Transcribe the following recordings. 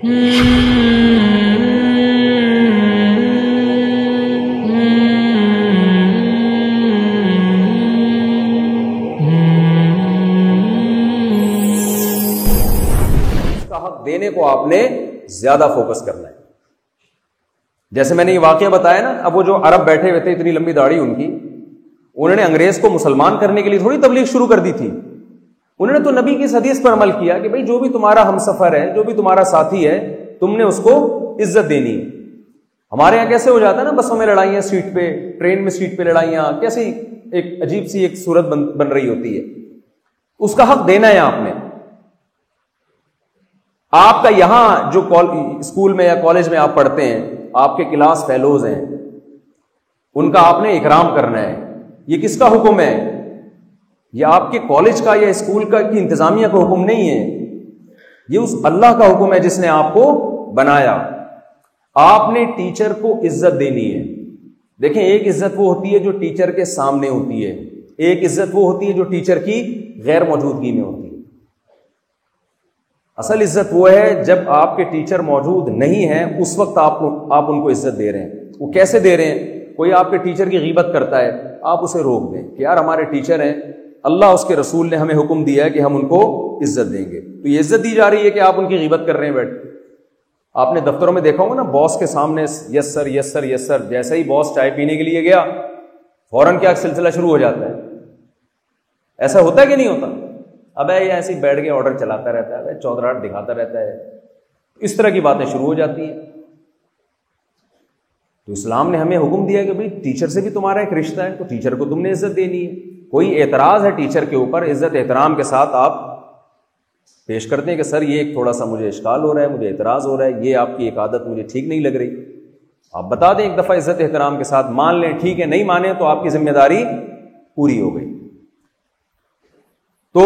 دینے کو آپ نے زیادہ فوکس کرنا ہے. جیسے میں نے یہ واقعہ بتایا نا, اب وہ جو عرب بیٹھے ہوئے تھے, اتنی لمبی داڑھی ان کی, انہوں نے انگریز کو مسلمان کرنے کے لیے تھوڑی تبلیغ شروع کر دی تھی. انہوں نے تو نبی کی اس حدیث پر عمل کیا کہ بھئی جو بھی تمہارا ہمسفر ہے, جو بھی تمہارا ساتھی ہے, تم نے اس کو عزت دینی ہے. ہمارے یہاں کیسے ہو جاتا ہے نا, بسوں میں لڑائیاں سیٹ پہ, ٹرین میں سیٹ پہ لڑائیاں, کیسی ایک عجیب سی ایک صورت بن رہی ہوتی ہے. اس کا حق دینا ہے آپ نے. آپ کا یہاں جو اسکول میں یا کالج میں آپ پڑھتے ہیں, آپ کے کلاس فیلوز ہیں, ان کا آپ نے اکرام کرنا ہے. یہ کس کا حکم ہے؟ یہ آپ کے کالج کا یا اسکول کا کی انتظامیہ کا حکم نہیں ہے, یہ اس اللہ کا حکم ہے جس نے آپ کو بنایا. آپ نے ٹیچر کو عزت دینی ہے. دیکھیں, ایک عزت وہ ہوتی ہے جو ٹیچر کے سامنے ہوتی ہے, ایک عزت وہ ہوتی ہے جو ٹیچر کی غیر موجودگی میں ہوتی ہے. اصل عزت وہ ہے جب آپ کے ٹیچر موجود نہیں ہیں, اس وقت آپ ان کو عزت دے رہے ہیں. وہ کیسے دے رہے ہیں؟ کوئی آپ کے ٹیچر کی غیبت کرتا ہے, آپ اسے روک دیں کہ یار ہمارے ٹیچر ہیں, اللہ اس کے رسول نے ہمیں حکم دیا ہے کہ ہم ان کو عزت دیں گے. تو یہ عزت دی جا رہی ہے کہ آپ ان کی غیبت کر رہے ہیں بیٹھ. آپ نے دفتروں میں دیکھا ہوگا نا, باس کے سامنے یس سر یس سر یس سر, جیسے ہی باس چائے پینے کے لیے گیا فوراً کیا سلسلہ شروع ہو جاتا ہے. ایسا ہوتا ہے کہ نہیں ہوتا؟ اب یہ ایسے ہی بیٹھ کے آرڈر چلاتا رہتا ہے, چودراہٹ دکھاتا رہتا ہے, اس طرح کی باتیں شروع ہو جاتی ہیں. تو اسلام نے ہمیں حکم دیا کہ بھئی ٹیچر سے بھی تمہارا ایک رشتہ ہے, تو ٹیچر کو تم نے عزت دینی ہے. کوئی اعتراض ہے ٹیچر کے اوپر, عزت احترام کے ساتھ آپ پیش کرتے ہیں کہ سر یہ ایک تھوڑا سا مجھے اشکال ہو رہا ہے, مجھے اعتراض ہو رہا ہے, یہ آپ کی ایک عادت مجھے ٹھیک نہیں لگ رہی. آپ بتا دیں ایک دفعہ عزت احترام کے ساتھ, مان لیں ٹھیک ہے, نہیں مانے تو آپ کی ذمہ داری پوری ہو گئی. تو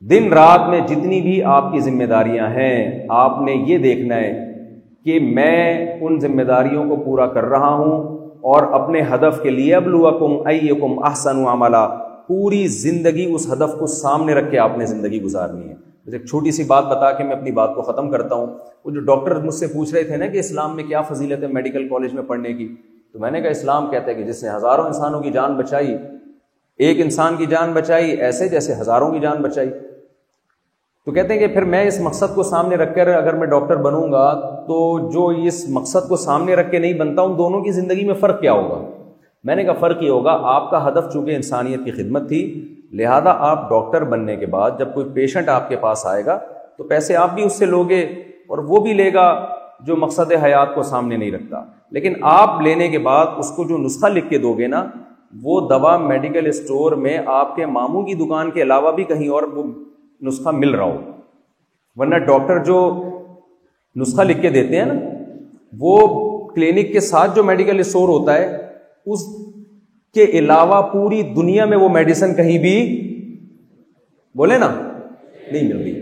دن رات میں جتنی بھی آپ کی ذمہ داریاں ہیں, آپ نے یہ دیکھنا ہے کہ میں ان ذمہ داریوں کو پورا کر رہا ہوں اور اپنے ہدف کے لیے ابلوکم ایکم احسن عملا, پوری زندگی اس ہدف کو سامنے رکھ کے آپ نے زندگی گزارنی ہے. ایک چھوٹی سی بات بتا کے میں اپنی بات کو ختم کرتا ہوں. وہ جو ڈاکٹر مجھ سے پوچھ رہے تھے نا کہ اسلام میں کیا فضیلت ہے میڈیکل کالج میں پڑھنے کی, تو میں نے کہا اسلام کہتا ہے کہ جس نے ہزاروں انسانوں کی جان بچائی, ایک انسان کی جان بچائی ایسے جیسے ہزاروں کی جان بچائی. تو کہتے ہیں کہ پھر میں اس مقصد کو سامنے رکھ کر اگر میں ڈاکٹر بنوں گا تو جو اس مقصد کو سامنے رکھ کے نہیں بنتا, ان دونوں کی زندگی میں فرق کیا ہوگا؟ میں نے کہا فرق یہ ہوگا, آپ کا ہدف چونکہ انسانیت کی خدمت تھی, لہذا آپ ڈاکٹر بننے کے بعد جب کوئی پیشنٹ آپ کے پاس آئے گا تو پیسے آپ بھی اس سے لوگے اور وہ بھی لے گا جو مقصد حیات کو سامنے نہیں رکھتا. لیکن آپ لینے کے بعد اس کو جو نسخہ لکھ کے دو گے نا, وہ دوا میڈیکل اسٹور میں آپ کے ماموں کی دکان کے علاوہ بھی کہیں اور وہ نسخہ مل رہا ہو. ورنہ ڈاکٹر جو نسخہ لکھ کے دیتے ہیں نا, وہ کلینک کے ساتھ جو میڈیکل اسٹور ہوتا ہے اس کے علاوہ پوری دنیا میں وہ میڈیسن کہیں بھی بولے نا نہیں مل رہی.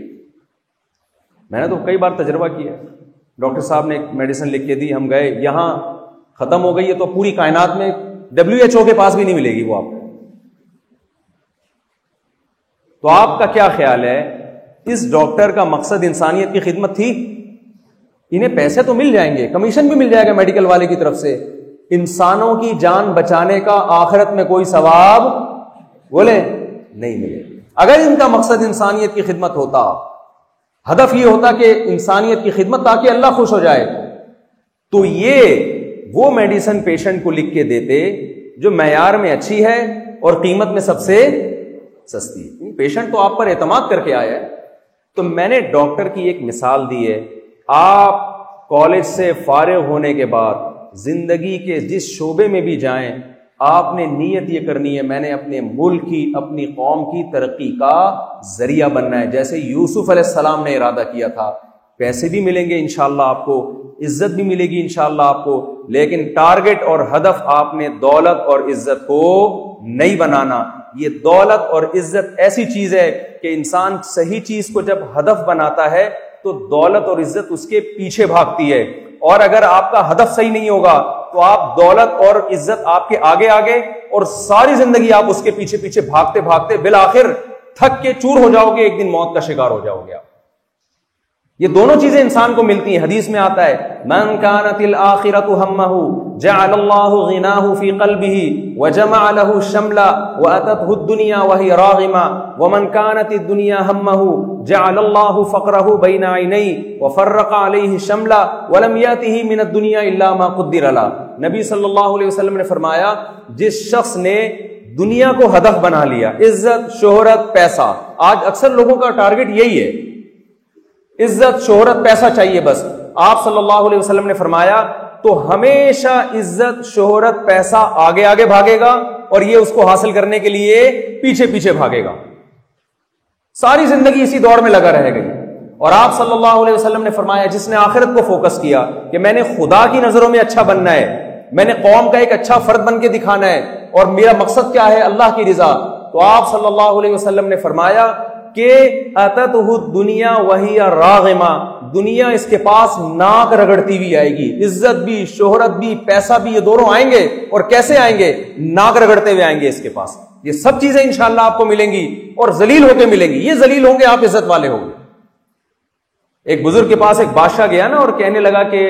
میں نے تو کئی بار تجربہ کیا, ڈاکٹر صاحب نے ایک میڈیسن لکھ کے دی, ہم گئے یہاں ختم ہو گئی ہے, تو پوری کائنات میں WHO کے پاس بھی نہیں ملے گی وہ آپ کو. تو آپ کا کیا خیال ہے, اس ڈاکٹر کا مقصد انسانیت کی خدمت تھی؟ انہیں پیسے تو مل جائیں گے, کمیشن بھی مل جائے گا میڈیکل والے کی طرف سے, انسانوں کی جان بچانے کا آخرت میں کوئی ثواب بولے نہیں ملے. اگر ان کا مقصد انسانیت کی خدمت ہوتا, ہدف یہ ہوتا کہ انسانیت کی خدمت تاکہ اللہ خوش ہو جائے, تو یہ وہ میڈیسن پیشنٹ کو لکھ کے دیتے جو معیار میں اچھی ہے اور قیمت میں سب سے سستی ہے. پیشنٹ تو آپ پر اعتماد کر کے آیا ہے. تو میں نے ڈاکٹر کی ایک مثال دی ہے, آپ کالج سے فارغ ہونے کے بعد زندگی کے جس شعبے میں بھی جائیں, آپ نے نیت یہ کرنی ہے میں نے اپنے ملک کی, اپنی قوم کی ترقی کا ذریعہ بننا ہے. جیسے یوسف علیہ السلام نے ارادہ کیا تھا, پیسے بھی ملیں گے انشاءاللہ آپ کو, عزت بھی ملے گی انشاءاللہ آپ کو, لیکن ٹارگٹ اور ہدف آپ نے دولت اور عزت کو نہیں بنانا. یہ دولت اور عزت ایسی چیز ہے کہ انسان صحیح چیز کو جب ہدف بناتا ہے تو دولت اور عزت اس کے پیچھے بھاگتی ہے, اور اگر آپ کا ہدف صحیح نہیں ہوگا تو آپ دولت اور عزت آپ کے آگے آگے اور ساری زندگی آپ اس کے پیچھے پیچھے بھاگتے بھاگتے بالآخر تھک کے چور ہو جاؤ گے, ایک دن موت کا شکار ہو جاؤ گے آپ. یہ دونوں چیزیں انسان کو ملتی ہیں. حدیث میں آتا ہے من كانت الآخرة همه جعل الله غناه في قلبه وجمع له الشمل وأتته الدنيا وهي راغمة ومن كانت الدنيا همه جعل الله فقره بين عينيه وفرق عليه الشمل ولم يأته من الدنيا إلا ما قدر له. نبی صلی اللہ علیہ وسلم نے فرمایا جس شخص نے دنیا کو ہدف بنا لیا، عزت، شہرت، پیسہ. آج اکثر لوگوں کا ٹارگٹ یہی ہے، عزت، شہرت، پیسہ چاہیے بس. آپ صلی اللہ علیہ وسلم نے فرمایا تو ہمیشہ عزت، شہرت، پیسہ آگے آگے بھاگے گا اور یہ اس کو حاصل کرنے کے لیے پیچھے پیچھے بھاگے گا. ساری زندگی اسی دوڑ میں لگا رہے گا. اور آپ صلی اللہ علیہ وسلم نے فرمایا جس نے آخرت کو فوکس کیا کہ میں نے خدا کی نظروں میں اچھا بننا ہے، میں نے قوم کا ایک اچھا فرد بن کے دکھانا ہے، اور میرا مقصد کیا ہے؟ اللہ کی رضا. تو آپ صلی اللہ علیہ وسلم نے فرمایا کہ اتتہ الدنیا وہی راغمہ، دنیا اس کے پاس ناک رگڑتی ہوئی آئے گی. عزت بھی، شہرت بھی، پیسہ بھی، یہ دونوں آئیں گے. اور کیسے آئیں گے؟ ناک رگڑتے ہوئے آئیں گے اس کے پاس. یہ سب چیزیں انشاءاللہ آپ کو ملیں گی اور ذلیل ہو کے ملیں گی. یہ ذلیل ہوں گے، آپ عزت والے ہوں گے. ایک بزرگ کے پاس ایک بادشاہ گیا نا، اور کہنے لگا کہ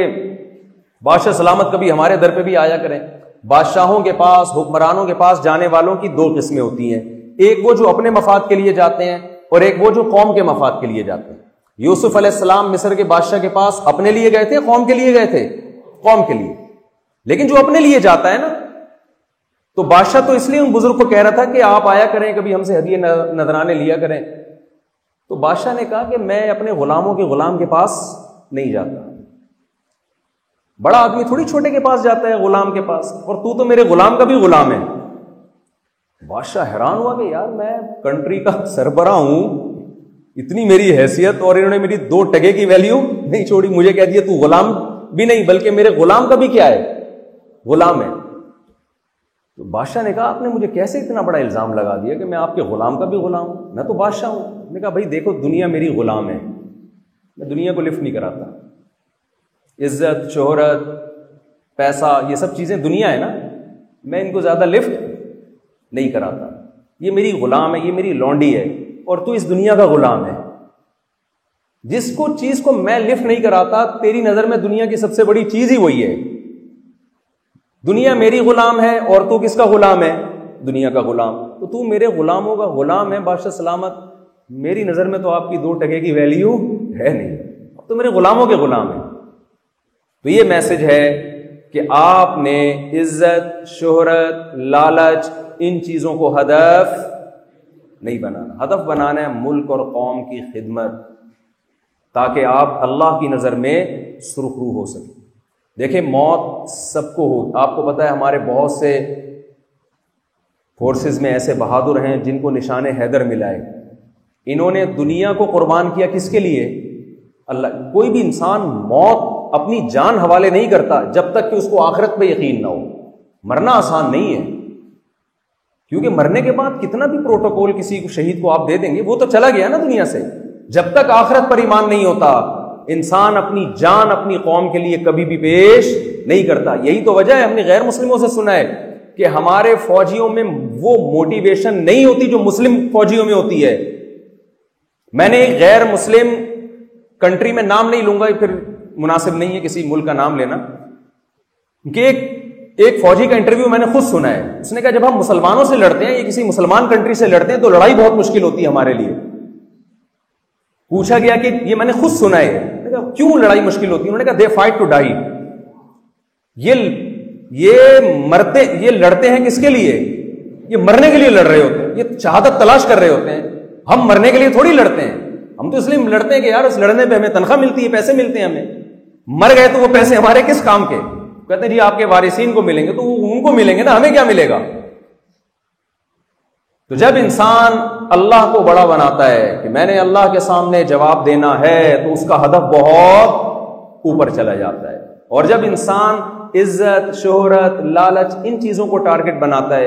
بادشاہ سلامت کبھی ہمارے در پہ بھی آیا کریں. بادشاہوں کے پاس، حکمرانوں کے پاس جانے والوں کی دو قسمیں ہوتی ہیں، ایک وہ جو اپنے مفاد کے لیے جاتے ہیں اور ایک وہ جو قوم کے مفاد کے لیے جاتے ہیں. یوسف علیہ السلام مصر کے بادشاہ کے پاس اپنے لیے گئے تھے، قوم کے لیے گئے تھے؟ قوم کے لیے. لیکن جو اپنے لیے جاتا ہے نا، تو بادشاہ تو اس لیے ان بزرگ کو کہہ رہا تھا کہ آپ آیا کریں، کبھی ہم سے ہدیے نذرانے لیا کریں. تو بادشاہ نے کہا کہ میں اپنے غلاموں کے غلام کے پاس نہیں جاتا. بڑا آدمی تھوڑی چھوٹے کے پاس جاتا ہے، غلام کے پاس، اور تو میرے غلام کا بھی غلام ہے. بادشاہ حیران ہوا کہ یار میں کنٹری کا سربراہ ہوں، اتنی میری حیثیت، اور انہوں نے میری 2 ٹکے کی ویلیو نہیں چھوڑی. مجھے کہہ دیا تو غلام بھی نہیں بلکہ میرے غلام کا بھی کیا ہے؟ غلام ہے. تو بادشاہ نے کہا آپ نے مجھے کیسے اتنا بڑا الزام لگا دیا کہ میں آپ کے غلام کا بھی غلام ہوں؟ میں تو بادشاہ ہوں. نے کہا بھائی دیکھو، دنیا میری غلام ہے، میں دنیا کو لفٹ نہیں کراتا. عزت، شہرت، پیسہ، یہ سب چیزیں دنیا ہے نا، میں ان کو زیادہ لفٹ نہیں کراتا. یہ میری غلام ہے، یہ میری لونڈی ہے، اور تو اس دنیا کا غلام ہے. جس کو چیز کو میں لفٹ نہیں کراتا، تیری نظر میں دنیا کی سب سے بڑی چیز ہی وہی ہے. دنیا میری غلام ہے اور تو کس کا غلام ہے؟ دنیا کا غلام. تو میرے غلاموں کا غلام ہے. بادشاہ سلامت، میری نظر میں تو آپ کی 2 ٹکے کی ویلیو ہے نہیں، تو میرے غلاموں کے غلام ہیں. تو یہ میسج ہے کہ آپ نے عزت، شہرت، لالچ، ان چیزوں کو ہدف نہیں بنانا. ہدف بنانا ہے ملک اور قوم کی خدمت، تاکہ آپ اللہ کی نظر میں سرخرو ہو سکیں. دیکھیں موت سب کو ہو. آپ کو پتہ ہے ہمارے بہت سے فورسز میں ایسے بہادر ہیں جن کو نشان حیدر ملا ہے. انہوں نے دنیا کو قربان کیا کس کے لیے؟ اللہ. کوئی بھی انسان موت اپنی جان حوالے نہیں کرتا جب تک کہ اس کو آخرت پہ یقین نہ ہو. مرنا آسان نہیں ہے، کیونکہ مرنے کے بعد کتنا بھی پروٹوکول کسی کو شہید کو آپ دے دیں گے، وہ تو چلا گیا نا دنیا سے. جب تک آخرت پر ایمان نہیں ہوتا، انسان اپنی جان اپنی قوم کے لیے کبھی بھی پیش نہیں کرتا. یہی تو وجہ ہے، ہم نے غیر مسلموں سے سنا ہے کہ ہمارے فوجیوں میں وہ موٹیویشن نہیں ہوتی جو مسلم فوجیوں میں ہوتی ہے. میں نے ایک غیر مسلم کنٹری میں نام نہیں لوں گا، پھر مناسب نہیں ہے کسی ملک کا نام لینا، کہ ایک فوجی کا انٹرویو میں نے خود سنا ہے. اس نے کہا جب ہم مسلمانوں سے لڑتے ہیں یا کسی مسلمان کنٹری سے لڑتے ہیں تو لڑائی بہت مشکل ہوتی ہے ہمارے لیے. پوچھا گیا کہ یہ میں نے خود سنا ہے، کیوں لڑائی مشکل ہوتی ہے؟ انہوں نے کہا دے فائٹ ٹو ڈائی. یہ مرتے، یہ لڑتے ہیں کس کے لیے؟ یہ مرنے کے لیے لڑ رہے ہوتے ہیں، یہ شہادت تلاش کر رہے ہوتے ہیں. ہم مرنے کے لیے تھوڑی لڑتے ہیں، ہم تو اس لیے لڑتے ہیں کہ یار اس لڑنے پہ ہمیں تنخواہ ملتی ہے، پیسے ملتے ہیں ہمیں. مر گئے تو وہ پیسے ہمارے کس کام کے؟ کہتے ہیں جی آپ کے وارثین کو ملیں گے، تو ان کو ملیں گے نا، ہمیں کیا ملے گا؟ تو جب انسان اللہ کو بڑا بناتا ہے کہ میں نے اللہ کے سامنے جواب دینا ہے، تو اس کا ہدف بہت اوپر چلا جاتا ہے. اور جب انسان عزت، شہرت، لالچ، ان چیزوں کو ٹارگٹ بناتا ہے